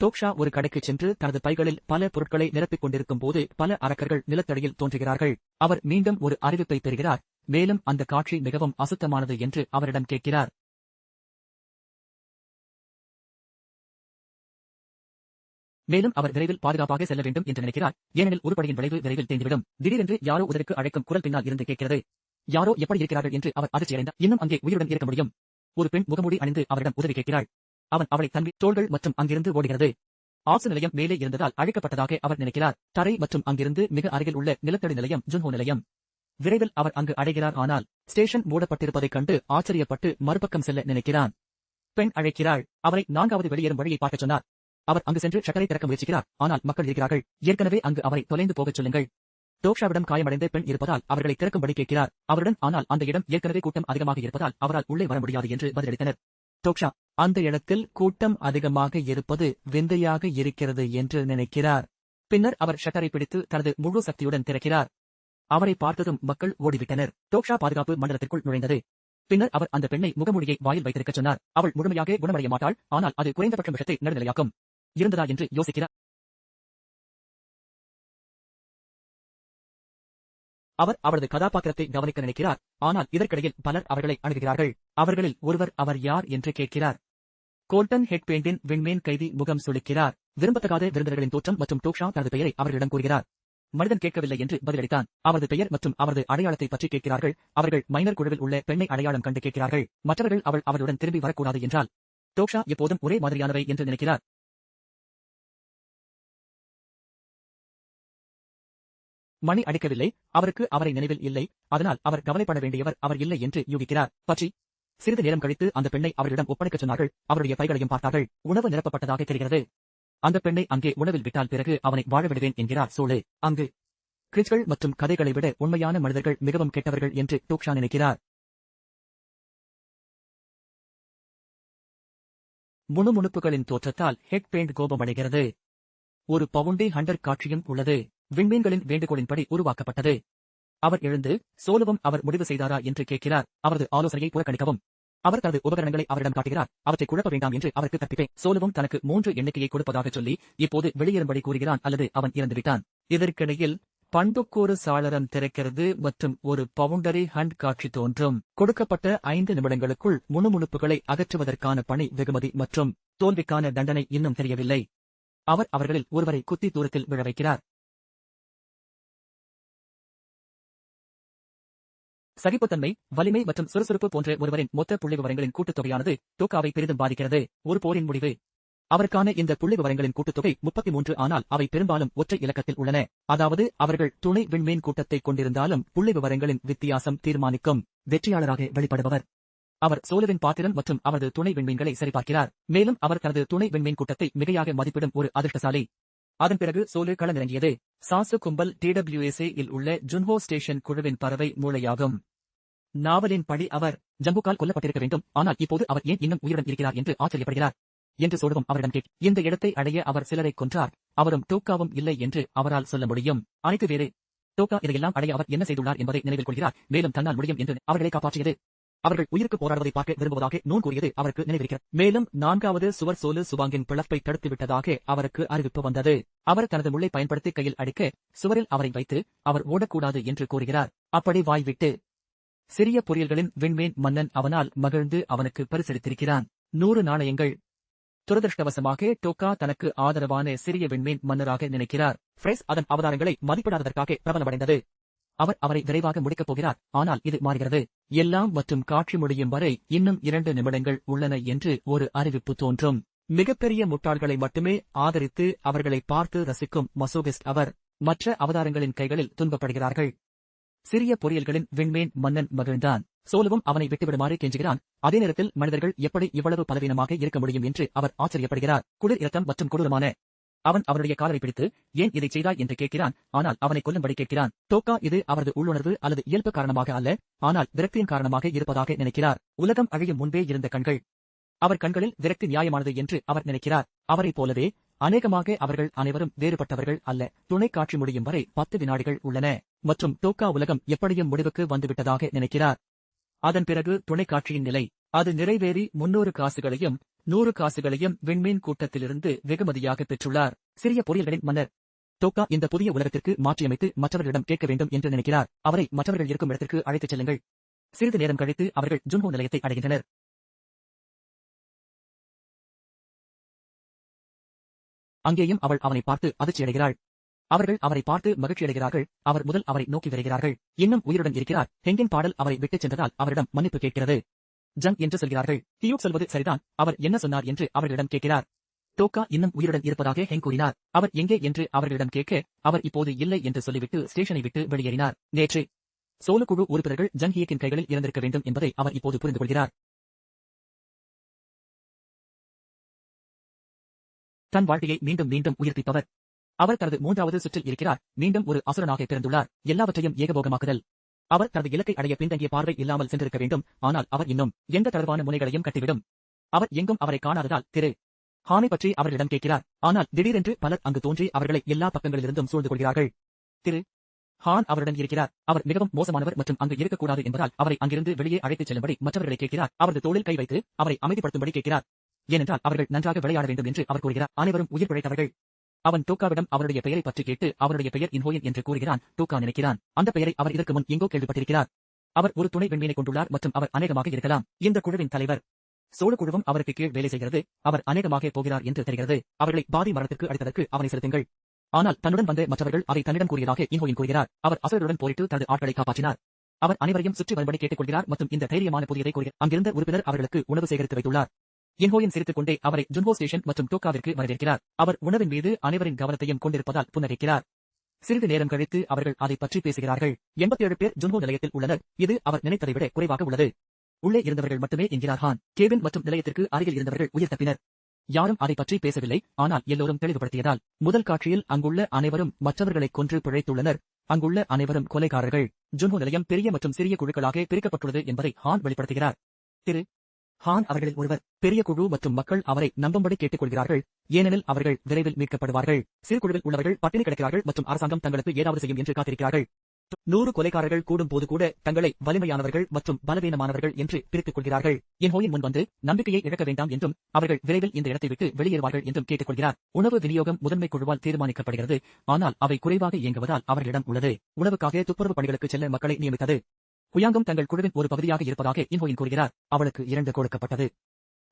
டோக்ஷா ஒரு கடைக்குச் சென்று தனது பைகளில் பல பொருட்களை நிரப்பிக் கொண்டிருக்கும் போது பல அரக்கர்கள் நிலத்தடியில் தோன்றுகிறார்கள். அவர் மீண்டும் ஒரு அறிவிப்பை பெறுகிறார், மேலும் அந்த காட்சி மிகவும் அசுத்தமானது என்று அவரிடம் கேட்கிறார். மேலும் அவர் விரைவில் பாதுகாப்பாக செல்ல வேண்டும் என்று நினைக்கிறார், ஏனெனில் உருப்படியின் விளைவு விரைவில் தேங்கிவிடும். திடீரென்று யாரோ உதவிக்கு அழைக்கும் குரல் பின்னால் இருந்து கேட்கிறது. யாரோ எப்படி இருக்கிறார்கள் என்று அவர் அதிர்ச்சியடைந்தார். இன்னும் அங்கே உயிருடன் இருக்க முடியும். ஒரு பெண் முகமூடி அணிந்து அவரிடம் உதவி கேட்கிறாள். அவன் அவளை தன்பி தோள்கள் மற்றும் அங்கிருந்து ஓடுகிறது. ஆக்சு நிலையம் மேலே இருந்ததால் அழைக்கப்பட்டதாக அவர் நினைக்கிறார். தரை மற்றும் அங்கிருந்து மிக அருகில் உள்ள நிலத்தடி நிலையம் ஜுன்ஹோ நிலையம். விரைவில் அவர் அங்கு அடைகிறார். ஆனால் ஸ்டேஷன் மூடப்பட்டிருப்பதைக் கண்டு ஆச்சரியப்பட்டு மறுபக்கம் செல்ல நினைக்கிறான். பெண் அழைக்கிறாள். அவரை 4வது வெளியேறும் வழியை பார்க்கச் சொன்னார். அவர் அங்கு சென்று ஷட்டரை திறக்க முயற்சிக்கிறார். ஆனால் மக்கள் இருக்கிறார்கள். ஏற்கனவே அங்கு அவரை தொலைந்து போகச் சொல்லுங்கள். டோக்ஷாவிடம் காயமடைந்த பெண் இருப்பதால் அவர்களை திறக்கும்படி கேட்கிறார். அவருடன் ஆனால் அந்த இடம் ஏற்கனவே கூட்டம் அதிகமாக இருப்பதால் அவரால் உள்ளே வர முடியாது என்று பதிலளித்தனர். டோக்ஷா அந்த இடத்தில் கூட்டம் அதிகமாக இருப்பது விந்தையாக இருக்கிறது என்று நினைக்கிறார். பின்னர் அவர் ஷட்டரை பிடித்து தனது முழு சக்தியுடன் திறக்கிறார். அவரை பார்த்ததும் மக்கள் ஓடிவிட்டனர். டோக்ஷா பாதுகாப்பு மண்டலத்திற்குள் நுழைந்தது. பின்னர் அவர் அந்த பெண்ணை முகமூடியை வாயில் வைத்திருக்கச் சொன்னார். அவள் முழுமையாக குணமடைய மாட்டாள், ஆனால் அது குறைந்தபட்சம் விஷத்தை நடுநிலையாக்கும். இருந்ததா என்று யோசிக்கிறார். அவர் அவரது கதாபாத்திரத்தை கவனிக்க நினைக்கிறார். ஆனால் இதற்கிடையில் பலர் அவர்களை அணுகுகிறார்கள். அவர்களில் ஒருவர் அவர் யார் என்று கேட்கிறார். கோல்டன் ஹெட்பேண்டின் விண்மீன் கைதி முகம் சுளிக்கிறார். விரும்பத்தகாத விருந்தினர்களின் தோற்றம் மற்றும் டோக்ஷா தனது பெயரை அவர்களிடம் கூறுகிறார். மனிதன் கேட்கவில்லை என்று பதிலளித்தான். அவரது பெயர் மற்றும் அவரது அடையாளத்தை பற்றி கேட்கிறார்கள். அவர்கள் மைனர் குழுவில் உள்ள பெண்ணை அடையாளம் கண்டு கேட்கிறார்கள். மற்றவர்கள் அவளுடன் திரும்பி வரக்கூடாது என்றால் டோக்ஷா எப்போதும் ஒரே மாதிரியானவை என்று நினைக்கிறார். மணி அடிக்கவில்லை. அவருக்கு அவரை நினைவில் இல்லை. அதனால் அவர் கவலைப்பட வேண்டியவர் அவர் இல்லை என்று யூகிக்கிறார். பற்றி சிறிது நேரம் கழித்து அந்த பெண்ணை அவர்களிடம் ஒப்படைக்கச் சொன்னார்கள். அவருடைய பைகளையும் பார்த்தார்கள். உணவு நிரப்பப்பட்டதாக தெரிகிறது. அந்த பெண்ணை அங்கே உணவில் விட்டால் பிறகு அவனை வாழ விடுவேன் என்கிறார் சோலு. அங்கு கிரிச்கள் மற்றும் கதைகளை விட உண்மையான மனிதர்கள் மிகவும் கெட்டவர்கள் என்று டோக்ஷா நினைக்கிறார். முணுமுணுப்புகளின் தோற்றத்தால் ஹெட் பெயிண்ட் கோபமடைகிறது. ஒரு பவுண்டே ஹண்டர் காட்சியும் உள்ளது. விண்மீன்களின் வேண்டுகோளின்படி உருவாக்கப்பட்டது. அவர் எழுந்து சோலுவும் அவர் முடிவு செய்தாரா என்று கேட்கிறார். அவரது ஆலோசனையை புறக்கணிக்கவும் அவர் தனது உபகரணங்களை அவரிடம் காட்டுகிறார். அவற்றை குழப்ப வேண்டாம் என்று அவருக்கு கற்பிப்பேன். சோலுவும் தனக்கு 3 எண்ணிக்கையை கொடுப்பதாக சொல்லி இப்போது வெளியேறும்படி கூறுகிறான், அல்லது அவன் இறந்துவிட்டான். இதற்கிடையில் பண்புக்கூறு சாளரம் திறக்கிறது மற்றும் ஒரு பவுண்டரி ஹண்ட் காட்சி தோன்றும். கொடுக்கப்பட்ட 5 நிமிடங்களுக்குள் முணுமுணுப்புகளை அகற்றுவதற்கான பணி வெகுமதி மற்றும் தோல்விக்கான தண்டனை இன்னும் தெரியவில்லை. அவர் அவர்களில் ஒருவரை குத்தி தூரத்தில் விழ வைக்கிறார். சகிப்புத்தன்மை, வலிமை மற்றும் சுறுசுறுப்பு போன்ற ஒருவரின் மொத்த புள்ளிவிவரங்களின் கூட்டுத்தொகையானது டோக்காவை பெரிதும் பாதிக்கிறது. ஒரு போரின் முடிவு. அவருக்கான இந்த புள்ளிவிவரங்களின் கூட்டுத்தொகை 33, ஆனால் அவை பெரும்பாலும் ஒற்றை இலக்கத்தில் உள்ளன. அதாவது அவர்கள் துணை விண்மீன் கூட்டத்தை கொண்டிருந்தாலும் புள்ளிவிவரங்களின் வித்தியாசம் தீர்மானிக்கும். வெற்றியாளராக வெளிப்படுபவர். அவர் சோலுவின் பாத்திரம் மற்றும் அவரது துணை விண்மீன்களை சரிபார்க்கிறார். மேலும் அவர் தனது துணை விண்மீன் கூட்டத்தை மிகையாக மதிப்பிடும் ஒரு அதிர்ஷ்டசாலி. அதன் பிறகு சோலு களமிறங்கியது. சாசு கும்பல் TWSA இல் உள்ள ஜுன்ஹோ ஸ்டேஷன் குழுவின் பறவை மூளையாகும். நாவலின் படி அவர் ஜம்புக்கால் கொல்லப்பட்டிருக்க வேண்டும், ஆனால் இப்போது அவர் ஏன் இன்னும் உயிருடன் இருக்கிறார் என்று ஆச்சரியப்படுகிறார் என்று சோலுவும் அவரிடம் கேட்க, இந்த இடத்தை அடைய அவர் சிலரை கொன்றார், அவரும் டோக்காவும் இல்லை என்று அவரால் சொல்ல முடியும். அனைத்து வேறு. டோக்கா இதையெல்லாம் அடைய அவர் என்ன செய்துள்ளார் என்பதை நினைவில் கொள்கிறார். மேலும் தன்னால் முடியும் என்று அவர்களை காப்பாற்றியது. அவர்கள் உயிருக்கு போராடுவதை பார்க்க விரும்புவதாக நூன் கூறியது அவருக்கு நினைவிருக்கிறது. மேலும் 4வது சுவர் சோலு சுபாங்கின் பிளப்பை தடுத்துவிட்டதாக அவருக்கு அறிவிப்பு வந்தது. அவர் தனது முள்ளை பயன்படுத்தி கையில் அடிக்க சுவரில் அவரை வைத்து அவர் ஓடக்கூடாது என்று கூறுகிறார். அப்படி வாய்விட்டு சிறிய பொரியல்களின் விண்மீன் மன்னன் அவனால் மகிழ்ந்து அவனுக்கு பரிசளித்திருக்கிறான். 100 நாணயங்கள். துரதிருஷ்டவசமாக டோக்கா தனக்கு ஆதரவான சிறிய விண்மீன் மன்னராக நினைக்கிறார். ஃப்ரெஸ் அதன் அவதாரங்களை மதிப்பிடாததற்காக பிரபலமடைந்தது. அவர் அவரை விரைவாக முடிக்கப் போகிறார், ஆனால் இது மாறுகிறது. எல்லாம் மற்றும் காட்சி முடியும் வரை இன்னும் 2 நிமிடங்கள் உள்ளன என்று ஒரு அறிவிப்பு தோன்றும். மிகப்பெரிய முட்டாள்களை மட்டுமே ஆதரித்து அவர்களை பார்த்து ரசிக்கும் மசோகிஸ்ட் அவர். மற்ற அவதாரங்களின் கைகளில் துன்பப்படுகிறார்கள். சிறிய பொரியல்களின் விண்மீன் மன்னன் மகிழ்ந்தான். சோலுவும் அவனை விட்டுவிடுமாறு கெஞ்சுகிறான். அதே நேரத்தில் மனிதர்கள் எப்படி இவ்வளவு பலவீனமாக இருக்க முடியும் என்று அவர் ஆச்சரியப்படுகிறார். குளிர் இரத்தம் மற்றும் கொடூரமான. அவன் அவருடைய காலரை பிடித்து ஏன் இதை செய்தாய் என்று கேட்கிறான், ஆனால் அவனை கொல்லும்படி கேட்கிறான். டோக்கா இது அவரது உள்ளுணர்வு அல்லது இயல்பு காரணமாக அல்ல, ஆனால் விரக்தியின் காரணமாக இருப்பதாக நினைக்கிறார். உலகம் அழியும் முன்பே இருந்த கண்கள். அவர் கண்களில் விரக்தி நியாயமானது என்று அவர் நினைக்கிறார். அவரைப் போலவே அநேகமாக அவர்கள் அனைவரும் வேறுபட்டவர்கள் அல்ல. துணை காட்சி முடியும் வரை 10 வினாடிகள் உள்ளன மற்றும் டோக்கா உலகம் எப்படியும் முடிவுக்கு வந்துவிட்டதாக நினைக்கிறார். அதன் பிறகு துணை காட்சியின் நிலை. அது நிறைவேறி 300 காசுகளையும் 100 காசுகளையும் விண்மீன் கூட்டத்திலிருந்து வெகுமதியாக பெற்றுள்ளார். சிறிய பொறியியல்களின் மன்னர் டோக்கா இந்த புதிய உலகத்திற்கு மாற்றியமைத்து மற்றவர்களிடம் கேட்க வேண்டும் என்று நினைக்கிறார். அவரை மற்றவர்கள் இருக்கும் இடத்திற்கு அழைத்துச் செல்லுங்கள். சிறிது நேரம் கழித்து அவர்கள் ஜுன்ஹோ நிலையத்தை அடைகின்றனர். அங்கேயும் அவள் அவனை பார்த்து அதிர்ச்சியடைகிறாள். அவர்கள் அவரை பார்த்து மகிழ்ச்சியடைகிறார்கள். அவர் முதல் அவரை நோக்கி வருகிறார்கள். இன்னும் உயிருடன் இருக்கிறார். ஹெங்கின் பாடல் அவரை விட்டுச் சென்றதால் அவரிடம் மன்னிப்பு கேட்கிறது. ஜங் என்று சொல்கிறார்கள். ஹியூக் சொல்வது சரிதான். அவர் என்ன சொன்னார் என்று அவர்களிடம் கேட்கிறார். டோக்கா இன்னும் உயிருடன் இருப்பதாக ஹெங் கூறினார். அவர் எங்கே என்று அவர்களிடம் கேட்க, அவர் இப்போது இல்லை என்று சொல்லிவிட்டு ஸ்டேஷனை விட்டு வெளியேறினார். நேற்று சோலு குழு உறுப்பினர்கள் ஜங் ஹியக்கின் கைகளில் இருந்திருக்க வேண்டும் என்பதை அவர் இப்போது புரிந்து கொள்கிறார். தன் வாழ்க்கையை மீண்டும் மீண்டும் உயிர்ப்பிப்பவர். அவர் தனது 3வது சுற்றில் இருக்கிறார். மீண்டும் ஒரு அசுரனாக பிறந்துள்ளார். எல்லாவற்றையும் ஏகபோகமாக்குதல். அவர் தனது இலக்கை அடைய பின்தங்கிய பார்வை இல்லாமல் சென்றிருக்க வேண்டும். ஆனால் அவர் இன்னும் எந்த தளர்வான முனைகளையும் கட்டிவிடும். அவர் எங்கும் அவரை காணாததால் திரு ஹானை பற்றி அவர்களிடம் கேட்கிறார். ஆனால் திடீரென்று பலர் அங்கு தோன்றி அவர்களை எல்லா பக்கங்களிலிருந்தும் சூழ்ந்து கொள்கிறார்கள். திரு ஹான் அவருடன் இருக்கிறார். அவர் மிகவும் மோசமானவர் மற்றும் அங்கு இருக்கக்கூடாது என்பதால் அவரை அங்கிருந்து வெளியே அழைத்துச் செல்லும்படி மற்றவர்களை கேட்கிறார். அவரது தோளில் கை வைத்து அவரை அமைதிப்படுத்தும்படி கேட்கிறார். ஏனென்றால் அவர்கள் நன்றாக விளையாட வேண்டும் என்று அவர் கூறுகிறார். அனைவரும் உயிர் பிழைத்தவர்கள். அவன் டோக்காவிடம் அவருடைய பெயரை பற்றி கேட்டு அவருடைய பெயர் இன்ஹோயின் என்று கூறுகிறான். டோக்கா நினைக்கிறான். அந்த பெயரை அவர் இதற்கு முன் எங்கோ கேள்விப்பட்டிருக்கிறார். அவர் ஒரு துணை விண்மீனை கொண்டுள்ளார் மற்றும் அவர் அநேகமாக இருக்கலாம் இந்த குழுவின் தலைவர். சோழ குழுவும் அவருக்கு கீழ் வேலை செய்கிறது. அவர் அநேகமாக போகிறார் என்று தெரிகிறது. அவர்களை பாதி மரணத்திற்கு அடித்ததற்கு அவனை செலுத்துங்கள். ஆனால் தன்னுடன் வந்த மற்றவர்கள் அதை தன்னிடம் கூறியதாக இன்ஹோயின் கூறுகிறார். அவர் அசுரருடன் போரிட்டு தனது ஆட்களை காப்பாற்றினார். அவர் அனைவரையும் சுற்றி வரும்படி கேட்டுக் கொள்கிறார் மற்றும் இந்த தைரியமான புதியதை கூறுகிறார். அங்கிருந்த உறுப்பினர் அவர்களுக்கு உணவு சேகரித்து வைத்துள்ளார். இன்ஹோயின் சிரித்துக் கொண்டே அவரை ஜுன்ஹோ ஸ்டேஷன் மற்றும் டோக்காவிற்கு வரவேற்கிறார். அவர் உணவின் மீது அனைவரின் கவனத்தையும் கொண்டிருப்பதால் புன்னகைக்கிறார். சிறிது நேரம் கழித்து அவர்கள் அதை பற்றி பேசுகிறார்கள். 87 பேர் ஜுன்ஹோ நிலையத்தில் உள்ளனர். இது அவர் நினைத்ததை விட குறைவாக உள்ளது. உள்ளே இருந்தவர்கள் மட்டுமே என்கிறார் ஹான். கேபின் மற்றும் நிலையத்திற்கு அருகில் இருந்தவர்கள் உயிர் தப்பினர். யாரும் அதை பற்றி பேசவில்லை. ஆனால் எல்லோரும் தெளிவுபடுத்தியதால் முதல் காட்சியில் அங்குள்ள அனைவரும் மற்றவர்களை கொன்று பிழைத்துள்ளனர். அங்குள்ள அனைவரும் கொலைகாரர்கள். ஜுன்ஹோ நிலையம் பெரிய மற்றும் சிறிய குழுக்களாக பிரிக்கப்பட்டுள்ளது என்பதை ஹான் வெளிப்படுத்துகிறார். திரு ஹான் அவர்களில் ஒருவர். பெரிய குழு மற்றும் மக்கள் அவரை நம்பும்படி கேட்டுக் கொள்கிறார்கள். ஏனெனில் அவர்கள் விரைவில் மீட்கப்படுவார்கள். சிறு குழுவில் உள்ளவர்கள் பட்டினி கிடக்கிறார்கள் மற்றும் அரசாங்கம் தங்களுக்கு ஏதாவது செய்யும் என்று காத்திருக்கிறார்கள். 100 கொலைகாரர்கள் கூடும் போது கூட தங்களை வலிமையானவர்கள் மற்றும் பலவீனமானவர்கள் என்று பிரித்துக் கொள்கிறார்கள். இன்ஹோயின் முன் வந்து நம்பிக்கையை இழக்க வேண்டாம் என்றும் அவர்கள் விரைவில் இந்த இடத்தை விட்டு வெளியேறுவார்கள் என்றும் கேட்டுக் கொள்கிறார். உணவு விநியோகம் முதன்மை குழுவால் தீர்மானிக்கப்படுகிறது. ஆனால் அவை குறைவாக இயங்குவதால் அவர்களிடம் உள்ளது. உணவுக்காக துப்புரவு பணிகளுக்கு செல்ல மக்களை நியமித்தது. ஹுயாங்கும் தங்கள் குழுவின் ஒரு பகுதியாக இருப்பதாக இன்ஹோயின் கூறுகிறார். அவளுக்கு 2 கொடுக்கப்பட்டது.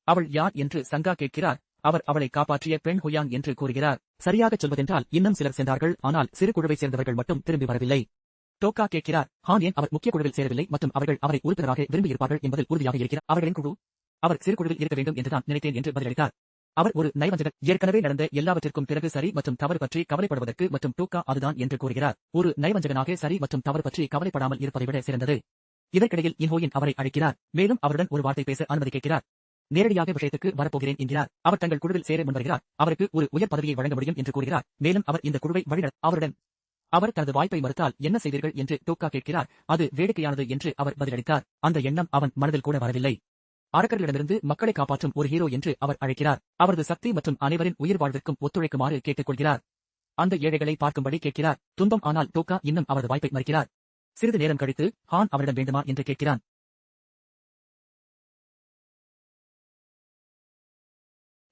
அவள் யார் என்று சங்கா கேட்கிறார். அவர் அவளை காப்பாற்றிய பெண் ஹுயாங் என்று கூறுகிறார். சரியாகச் சொல்வதென்றால் இன்னும் சிலர் சென்றார்கள். ஆனால் சிறு குழுவை சேர்ந்தவர்கள் மட்டும் திரும்பி வரவில்லை. டோக்கா கேட்கிறார். ஹான் ஏன் அவர் முக்கிய குழுவில் சேரவில்லை மற்றும் அவர்கள் அவரை உறுப்பினராக விரும்பியிருப்பார்கள் என்பதில் உறுதியாக இருக்கிறார். அவர்களின் குழு அவர் சிறு குழுவில் இருக்க வேண்டும் என்றுதான் நினைத்தேன் என்று பதிலளித்தார். அவர் ஒரு நயவஞ்சகர். ஏற்கனவே நடந்த எல்லாவற்றிற்கும் பிறகு சரி மற்றும் தவறு பற்றி கவலைப்படுவதற்கு மற்றும் டோக்கா அதுதான் என்று கூறுகிறார். ஒரு நயவஞ்சகனாக சரி மற்றும் தவறு பற்றி கவலைப்படாமல் இருப்பதை விட சிறந்தது. இதற்கிடையில் இன்ஹோயின் அவரை அழைக்கிறார். மேலும் அவருடன் ஒரு வார்த்தை பேச அனுமதி கேட்கிறார். நேரடியாக விஷயத்துக்கு வரப்போகிறேன் என்கிறார். அவர் தங்கள் குழுவில் சேர முன்வருகிறார். அவருக்கு ஒரு உயர் பதவியை வழங்க முடியும் என்று கூறுகிறார். மேலும் அவர் இந்த குழுவை வழிநடத்த அவருடன் அவர் தனது வாய்ப்பை மறுத்தால் என்ன செய்வீர்கள் என்று டோக்கா கேட்கிறார். அது வேடிக்கையானது என்று அவர் பதிலளித்தார். அந்த எண்ணம் அவன் மனதில் கூட வரவில்லை. அரக்கர்களிடமிருந்து மக்களை காப்பாற்றும் ஒரு ஹீரோ என்று அவர் அழைக்கிறார். அவரது சக்தி மற்றும் அனைவரின் உயிர் வாழ்விற்கும் ஒத்துழைக்குமாறு கேட்டுக் கொள்கிறார். அந்த ஏழைகளை பார்க்கும்படி கேட்கிறார். துன்பம் ஆனால் டோக்கா இன்னும் அவரது வாய்ப்பை மறுக்கிறார். சிறிது நேரம் கழித்து ஹான் அவரிடம் வேண்டுமா என்று கேட்கிறான்.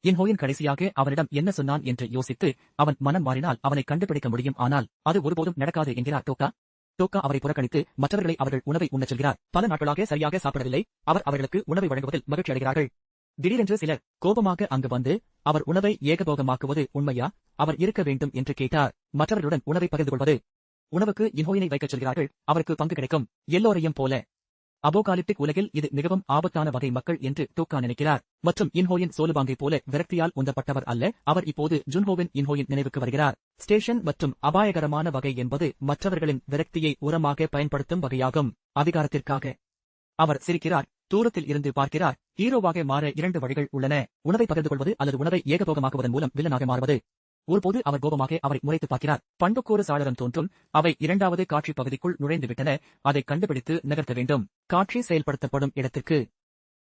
இன்ஹோயின் கடைசியாக அவனிடம் என்ன சொன்னான் என்று யோசித்து அவன் மனம் மாறினால் அவனை கண்டுபிடிக்க முடியும். ஆனால் அது ஒருபோதும் நடக்காது என்கிறார் டோக்கா. டோக்கா அவரை புறக்கணித்து மற்றவர்களை அவர்கள் உணவை உண்ணச் செல்கிறார். பல நாட்களாக சரியாக சாப்பிடவில்லை. அவர் அவர்களுக்கு உணவை வழங்குவதில் மகிழ்ச்சி அடைகிறார்கள். திடீரென்று சிலர் கோபமாக அங்கு வந்து அவர் உணவை ஏகபோகமாக்குவது உண்மையா, அவர் இருக்க வேண்டும் என்று கேட்டார். மற்றவர்களுடன் உணவை பகிர்ந்து கொள்வது. உணவுக்கு இன்ஹோயினை வைக்கச் சொல்கிறார்கள். அவருக்கு பங்கு கிடைக்கும். எல்லோரையும் போல அபோகாலிப்டிக் உலகில் இது மிகவும் ஆபத்தான வகை மக்கள் என்று டோக்கா நினைக்கிறார். மற்றும் இன்ஹோயின் சோலுபாங்கை போல விரக்தியால் உந்தப்பட்டவர் அல்ல. அவர் இப்போது ஜுன்ஹோவின் இன்ஹோயின் நினைவுக்கு வருகிறார். ஸ்டேஷன் மற்றும் அபாயகரமான வகை என்பது மற்றவர்களின் விரக்தியை உரமாக பயன்படுத்தும் வகையாகும். அதிகாரத்திற்காக அவர் சிரிக்கிறார். தூரத்தில் இருந்து பார்க்கிறார். ஹீரோவாக மாற 2 வழிகள் உள்ளன. உணவை பகிர்ந்து கொள்வது அல்லது உணவை ஏகபோகமாக்குவதன் மூலம் வில்லனாக மாறுவது. ஒருபோது அவர் கோபமாக அவரை முறைத்து பார்க்கிறார். பண்புக்கூறு சாளரம் தோன்றும். அவை 2வது காட்சி பகுதிக்குள் நுழைந்துவிட்டன. அதை கண்டுபிடித்து நகர்த்த வேண்டும். காட்சி செயல்படுத்தப்படும் இடத்திற்கு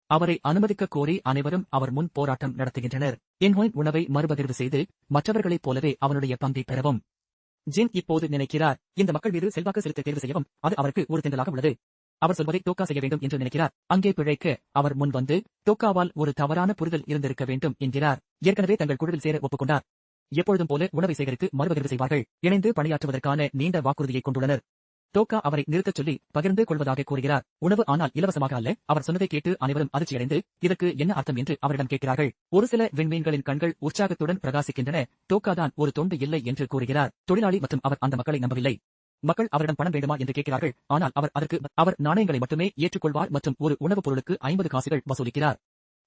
அவரை அனுமதிக்க கோரி அனைவரும் அவர் முன் போராட்டம் நடத்துகின்றனர். இன்ஹோயின் உணவை மறுபகிர்வு செய்து மற்றவர்களைப் போலவே அவனுடைய பங்கை பெறவும் ஜின் இப்போது நினைக்கிறார். இந்த மக்கள் மீது செல்வாக்கு செலுத்த தேர்வு செய்யவும் அது அவருக்கு ஒரு திண்டலாக உள்ளது. அவர் சொல்வதை டோக்கா செய்ய வேண்டும் என்று நினைக்கிறார். அங்கே பிழைக்க அவர் முன் வந்து டோக்காவால் ஒரு தவறான புரிதல் இருந்திருக்க வேண்டும் என்கிறார். ஏற்கனவே தங்கள் குழுவில் சேர ஒப்புக்கொண்டார். எப்பொழுதும் போல உணவை சேகரித்து மறுபகிர்வு செய்வார்கள். இணைந்து பணியாற்றுவதற்கான நீண்ட வாக்குறுதியை கொண்டுள்ளனர். டோக்கா அவரை நிறுத்தச் சொல்லி பகிர்ந்து கொள்வதாக கூறுகிறார். உணவு ஆனால் இலவசமாக அல்ல. அவர் சொன்னதை கேட்டு அனைவரும் அதிர்ச்சியடைந்து இதற்கு என்ன அர்த்தம் என்று அவரிடம் கேட்கிறார்கள். ஒரு சில விண்மீன்களின் கண்கள் உற்சாகத்துடன் பிரகாசிக்கின்றன. டோக்கா தான் ஒரு தொண்டு இல்லை என்று கூறுகிறார். தொழிலாளி மற்றும் அவர் அந்த மக்களை நம்பவில்லை. மக்கள் அவரிடம் பணம் வேண்டுமா என்று கேட்கிறார்கள். ஆனால் அவர் நாணயங்களை மட்டுமே ஏற்றுக்கொள்வார் மற்றும் ஒரு உணவுப் பொருளுக்கு 50 காசுகள் வசூலிக்கிறார்.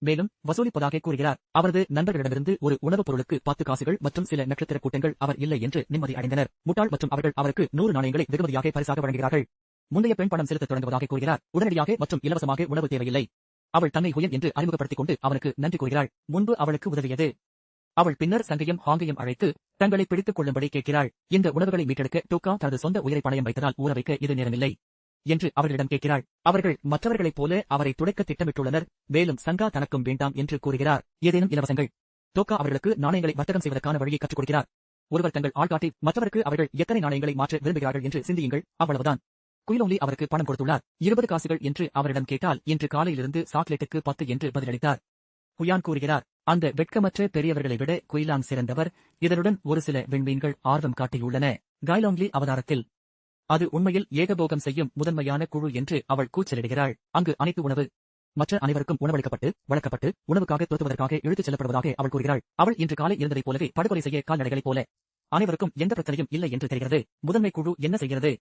மேலும் வசூலிப்பதாக கூறுகிறார். அவரது நண்பர்களிடமிருந்து ஒரு உணவுப் பொருளுக்கு 10 காசுகள் மற்றும் சில நட்சத்திர கூட்டங்கள் அவர் இல்லை என்று நிம்மதி அடைந்தனர். முட்டாள் மற்றும் அவர்கள் அவருக்கு 100 நாணயங்களை வெகுமதியாக பரிசாக வழங்குகிறார்கள். முந்தைய பெண் பணம் செலுத்த தொடங்குவதாக கூறுகிறார். உடனடியாக மற்றும் இலவசமாக உணவு தேவையில்லை. அவள் தன்னை ஹுயன் என்று அறிமுகப்படுத்திக் கொண்டு அவனுக்கு நன்றி கூறுகிறாள். முன்பு அவளுக்கு உதவியது. அவள் பின்னர் சங்கையும் ஹாங்கையும் அழைத்து தங்களை பிடித்துக் கொள்ளும்படி கேட்கிறாள். இந்த உணவுகளை மீட்டெடுக்க டோக்கா தனது சொந்த உயிரை பணயம் வைத்ததால் ஊற வைக்க இது நேரமில்லை என்று அவர்களிடம் கேட்கிறாள். அவர்கள் மற்றவர்களைப் போல அவரை துடைக்க திட்டமிட்டுள்ளனர். மேலும் சங்கா தனக்கும் வேண்டாம் என்று கூறுகிறார். ஏதேனும் இலவசங்கள். டோக்கா அவர்களுக்கு நாணயங்களை வர்த்தகம் செய்வதற்கான வழியை கற்றுக் கொடுக்கிறார். ஒருவர் தங்கள் ஆள்காட்டி மற்றவருக்கு அவர்கள் எத்தனை நாணயங்களை மாற்ற விரும்புகிறார்கள் என்று சிந்தியுங்கள், அவ்வளவுதான். குயிலோன்லி அவருக்கு பணம் கொடுத்துள்ளார். 20 காசுகள் என்று அவரிடம் கேட்டால் இன்று காலையிலிருந்து சாக்லேட்டுக்கு 10 என்று பதிலளித்தார். ஹுயான் கூறுகிறார். அந்த வெட்கமற்ற பெரியவர்களை விட குயிலாங் சிறந்தவர். இதனுடன் ஒரு சில விண்மீன்கள் ஆர்வம் காட்டியுள்ளன. காய்லாங்லி அவதாரத்தில் அது உண்மையில் ஏகபோகம் செய்யும் முதன்மையான குழு என்று அவள் கூச்சலிடுகிறாள். அங்கு அனைத்து உணவு மற்ற அனைவருக்கும் உணவளிக்கப்பட்டு வளர்க்கப்பட்டு உணவுக்காக துரத்துவதற்காக இழுத்துச் செல்லப்படுவதாக அவள் கூறுகிறாள். அவள் இன்று காலை இருந்ததைப் போலவே படுகொலை செய்ய கால்நடைகளைப் போல. அனைவருக்கும் எந்த பிரச்சனையும் இல்லை என்று தெரிகிறது. முதன்மை குழு என்ன செய்கிறது?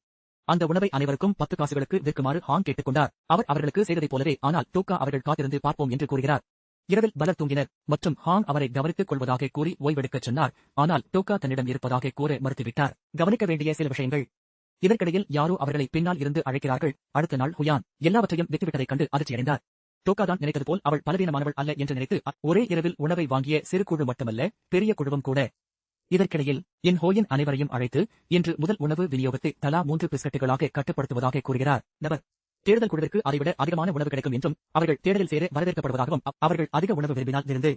அந்த உணவை அனைவருக்கும் 10 காசுகளுக்கு விற்குமாறு ஹாங் கேட்டுக்கொண்டார். அவர் அவர்களுக்கு செய்ததைப் போலவே. ஆனால் டோக்கா அவர்கள் காத்திருந்து பார்ப்போம் என்று கூறுகிறார். இரவில் பலர் தூங்கினர் மற்றும் ஹாங் அவரை கவனித்துக் கொள்வதாக கூறி ஓய்வெடுக்கச் சொன்னார். ஆனால் டோக்கா தன்னிடம் இருப்பதாக கூற மறுத்துவிட்டார். கவனிக்க வேண்டிய சில விஷயங்கள். இதற்கிடையில் யாரோ அவர்களை பின்னால் இருந்து அழைக்கிறார்கள். அடுத்த நாள் ஹுயான் எல்லாவற்றையும் விட்டுவிட்டதைக் கண்டு அதிர்ச்சியடைந்தார். டோக்கா தான் நினைத்தது போல் அவள் பலவீனமானவள் அல்ல என்று நினைத்து ஒரே இரவில் உணவை வாங்கிய சிறு குழு மட்டுமல்ல, பெரிய குழுவும் கூட. இதற்கிடையில் என் ஹோயின் அனைவரையும் அழைத்து இன்று முதல் உணவு விநியோகத்தை தலா 3 பிஸ்கட்டுகளாக கட்டுப்படுத்துவதாக கூறுகிறார். நபர் தேடுதல் குழுவிற்கு அதைவிட அதிகமான உணவு கிடைக்கும் என்றும் அவர்கள் தேடலில் சேர வரவேற்கப்படுவதாகவும் அவர்கள் அதிக உணவு விரும்பினால் இருந்து.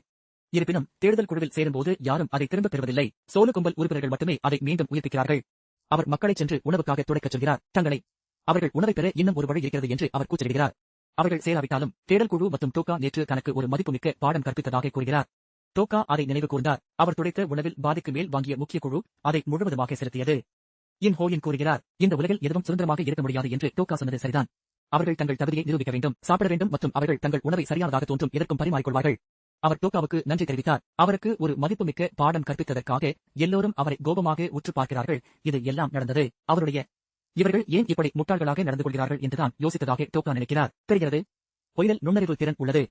இருப்பினும் தேடுதல் குழுவில் சேரும்போது யாரும் அதை திரும்பப் பெறுவதில்லை. சோலு கும்பல் உறுப்பினர்கள் மட்டுமே அதை மீண்டும் உயிர்ப்பிக்கிறார்கள். அவர் மக்களைச் சென்று உணவுக்காக துடைக்கச் சொல்கிறார். அவர்கள் உணவை பெற இன்னும் ஒரு வழி இருக்கிறது என்று அவர் கூச்சலிடுகிறார். அவர்கள் சேராவிட்டாலும் தேடல் குழு மற்றும் டோக்கா நேற்று தனக்கு ஒரு மதிப்புமிக்க பாடம் கற்பித்ததாக கூறுகிறார். டோக்கா அதை நினைவு கூர்ந்தார். அவர் துடைத்த உணவில் பாதிக்கு மேல் வாங்கிய முக்கிய குழு அதை முழுவதுமாக செலுத்தியது. இன் ஹோயின் கூறுகிறார். இந்த உலகில் எதுவும் சுதந்திரமாக இருக்க முடியாது என்று டோக்கா சொன்னது சரிதான். அவர்கள் தங்கள் தகுதியை நிரூபிக்க வேண்டும், சாப்பிட வேண்டும் மற்றும் அவர்கள் தங்கள் உணவை சரியானதாக தோன்றும் எதற்கும் பரிமாறிக்கொள்வார்கள். அவர் டோக்காவுக்கு நன்றி தெரிவித்தார். அவருக்கு ஒரு மதிப்புமிக்க பாடம் கற்பித்ததற்காக எல்லோரும் அவரை கோபமாக உற்று பார்க்கிறார்கள். இது எல்லாம் நடந்தது இவர்கள் ஏன் இப்படி முட்டாள்களாக நடந்து கொள்கிறார்கள் என்றுதான் யோசித்ததாக டோக்கா நினைக்கிறார். தெரிகிறது, பொய்தல் நுண்ணறிவு திறன் உள்ளது.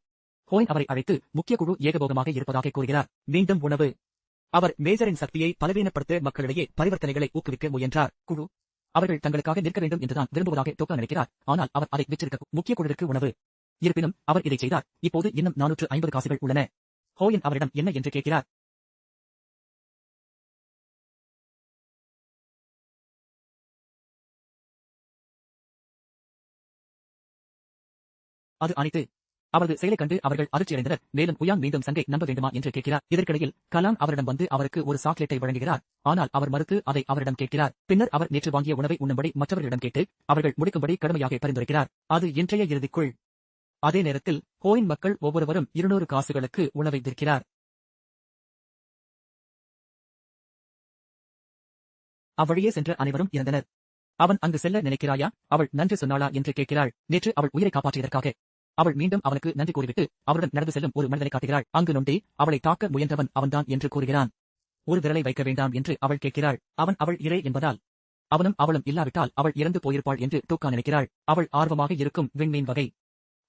ஹோயின் அவரை அழைத்து முக்கிய குழு ஏகபோகமாக இருப்பதாக கூறுகிறார். மீண்டும் உணவு. அவர் மேஜரின் சக்தியை பலவீனப்படுத்த மக்களிடையே பரிவர்த்தனைகளை ஊக்குவிக்க முயன்றார். குழு அவர்கள் தங்களுக்காக நிற்க வேண்டும் என்றுதான் விரும்புவதாக டோக்கா நினைக்கிறார். ஆனால் அவர் அதை வெற்றிருக்க முக்கிய குழுவிற்கு உணவு. இருப்பினும் அவர் இதை செய்தார். இப்போது இன்னும் 450 காசுகள் உள்ளன. ஹோயின் அவரிடம் என்ன என்று கேட்கிறார். அது அனைத்து. அவரது செயலைக் கண்டு அவர்கள் அதிர்ச்சியடைந்தனர். மேலும் ஹுயான் மீண்டும் சங்கை நம்ப வேண்டுமா என்று கேட்கிறார். இதற்கிடையில் கலாம் அவரிடம் வந்து அவருக்கு ஒரு சாக்லேட்டை வழங்குகிறார். ஆனால் அவர் மறுத்து அதை அவரிடம் கேட்கிறார். பின்னர் அவர் நேற்று வாங்கிய உணவை உண்ணும்படி மற்றவர்களிடம் கேட்டு அவர்கள் முடிக்கும்படி கடுமையாக பரிந்துரைக்கிறார். அது இன்றைய இறுதிக்குள். அதே நேரத்தில் ஹோயின் மக்கள் ஒவ்வொருவரும் 200 காசுகளுக்கு உணவை விற்கிறார். அவ்வழியே சென்ற அனைவரும் இறந்தனர். அவன் அங்கு செல்ல நினைக்கிறாயா? அவள் நன்றி சொன்னாளா என்று கேட்கிறாள். நேற்று அவள் உயிரை காப்பாற்றியதற்காக. அவள் மீண்டும் அவனுக்கு நன்றி கூறிவிட்டு அவருடன் நடந்து செல்லும் ஒரு மனிதனை காட்டுகிறாள். அங்கு நொண்டி அவளை தாக்க முயன்றவன் அவன்தான் என்று கூறுகிறான். ஒரு விரலை வைக்க வேண்டாம் என்று அவள் கேட்கிறாள். அவள் இறை என்பதால். அவனும் அவளும் இல்லாவிட்டால் அவள் இறந்து போயிருப்பாள் என்று டோக்கா நினைக்கிறாள். அவள் ஆர்வமாக இருக்கும் விண்மீன் வகை.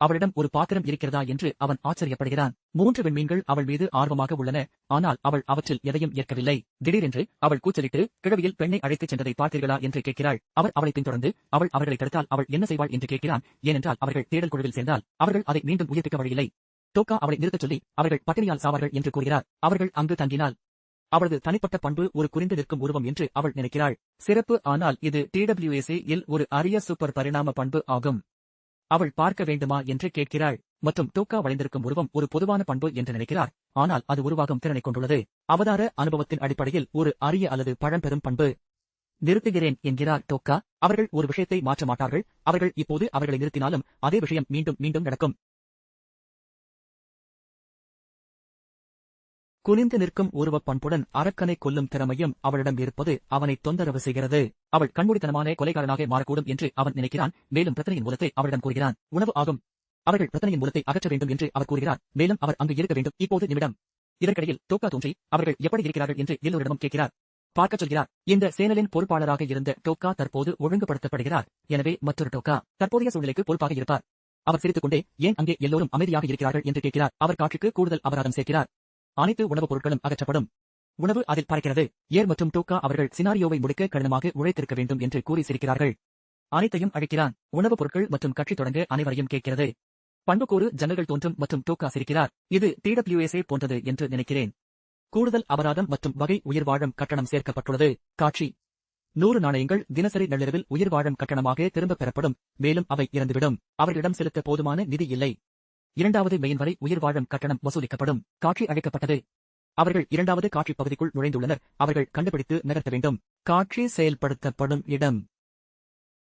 அவளிடம் ஒரு பாத்திரம் இருக்கிறதா என்று அவன் ஆச்சரியப்படுகிறான். 3 விண்மீன்கள் அவள் மீது ஆர்வமாக உள்ளன. ஆனால் அவள் அவற்றில் எதையும் ஏற்கவில்லை. திடீரென்று அவள் கூச்சலிட்டு கிழவியில் பெண்ணை அழைத்துச் சென்றதை பார்த்தீர்களா என்று கேட்கிறாள். அவர் அவளை பின்தொடர்ந்து அவள் அவர்களை தடுத்தால் அவள் என்ன செய்வாள் என்று கேட்கிறான். ஏனென்றால் அவர்கள் தேடல் குழுவில் சேர்ந்தால் அவர்கள் அதை மீண்டும் உயிர்ப்பிக்க வழியில்லை. டோக்கா அவளை நிறுத்தச் சொல்லி அவர்கள் பட்டினியால் சாவார்கள் என்று கூறுகிறார். அவர்கள் அங்கு தங்கினால் அவளது தனிப்பட்ட பண்பு ஒரு குறிந்து நிற்கும் உருவம் என்று அவள் நினைக்கிறாள். சிறப்பு, ஆனால் இது TWSA இல் ஒரு அரிய சூப்பர் பரிணாம பண்பு ஆகும். அவள் பார்க்க வேண்டுமா என்று கேட்கிறாள். மற்றும் டோக்கா வளைந்திருக்கும் உருவம் ஒரு பொதுவான பண்பு என்று நினைக்கிறார். ஆனால் அது உருவாகும் திறனை கொண்டுள்ளது. அவதார அனுபவத்தின் அடிப்படையில் ஒரு அரிய அல்லது பழம்பெரும் பண்பு. நிறுத்துகிறேன் என்கிறார் டோக்கா. அவர்கள் ஒரு விஷயத்தை மாற்ற மாட்டார்கள். அவர்கள் இப்போது அவர்களை நிறுத்தினாலும் அதே விஷயம் மீண்டும் மீண்டும் நடக்கும். குனிந்து நிற்கும் உருவப் பண்புடன் அரக்கனை கொல்லும் திறமையும் அவளிடம் இருப்பது அவனை தொந்தரவு செய்கிறது. அவள் கண்மூடித்தனமான கொலைகாரனாக மாறக்கூடும் என்று அவன் நினைக்கிறான். மேலும் பிரச்சனையின் மூலத்தை அவளிடம் கூறுகிறான். உணவு ஆகும். அவர்கள் பிரச்சனையின் மூலத்தை அகற்ற வேண்டும் என்று அவர் கூறுகிறார். மேலும் அவர் அங்கு இருக்க வேண்டும் இப்போது நிமிடம். இதற்கிடையில் டோக்கா தோன்றி அவர்கள் எப்படி இருக்கிறார்கள் என்று எல்லோரிடமும் கேட்கிறார். பார்க்கச் சொல்கிறார். இந்த சேனலின் பொறுப்பாளராக இருந்த டோக்கா தற்போது ஒழுங்குபடுத்தப்படுகிறார். எனவே மற்றொரு டோக்கா தற்போதைய சூழ்நிலைக்கு பொறுப்பாக இருப்பார். அவர் சிரித்துக்கொண்டே ஏன் அங்கே எல்லோரும் அமைதியாக இருக்கிறார்கள் என்று கேட்கிறார். அவர் காட்சிக்கு கூடுதல் அபராதம் சேர்க்கிறார். அனைத்து உணவுப் பொருட்களும் அகற்றப்படும். உணவு அதில் பறக்கிறது. ஏர் மற்றும் டோக்கா அவர்கள் சினாரியோவை முடிக்க கடினமாக உழைத்திருக்க வேண்டும் என்று கூறி சிரிக்கிறார்கள். அனைத்தையும் அழைக்கிறான். உணவுப் பொருட்கள் மற்றும் கட்சி தொடங்க அனைவரையும் கேட்கிறது. பண்புக்கூறு ஜன்னல்கள் தோன்றும் மற்றும் டோக்கா சிரிக்கிறார். இது TWSA போன்றது என்று நினைக்கிறேன். கூடுதல் அபராதம் மற்றும் வகை உயிர்வாழும் கட்டணம் சேர்க்கப்பட்டுள்ளது. காட்சி 100 நாணயங்கள் தினசரி நள்ளிரவில் உயிர்வாழும் கட்டணமாக திரும்பப் பெறப்படும். மேலும் அவை இறந்துவிடும். அவர்களிடம் செலுத்த போதுமான நிதி இல்லை. 2வது மெயின் வரை உயிர்வாழும் கட்டணம் வசூலிக்கப்படும். காட்சி அழைக்கப்பட்டது. அவர்கள் 2வது காட்சி பகுதிக்குள் நுழைந்துள்ளனர். அவர்கள் கண்டுபிடித்து நகர்த்த வேண்டும். காட்சி செயல்படுத்தப்படும் இடம்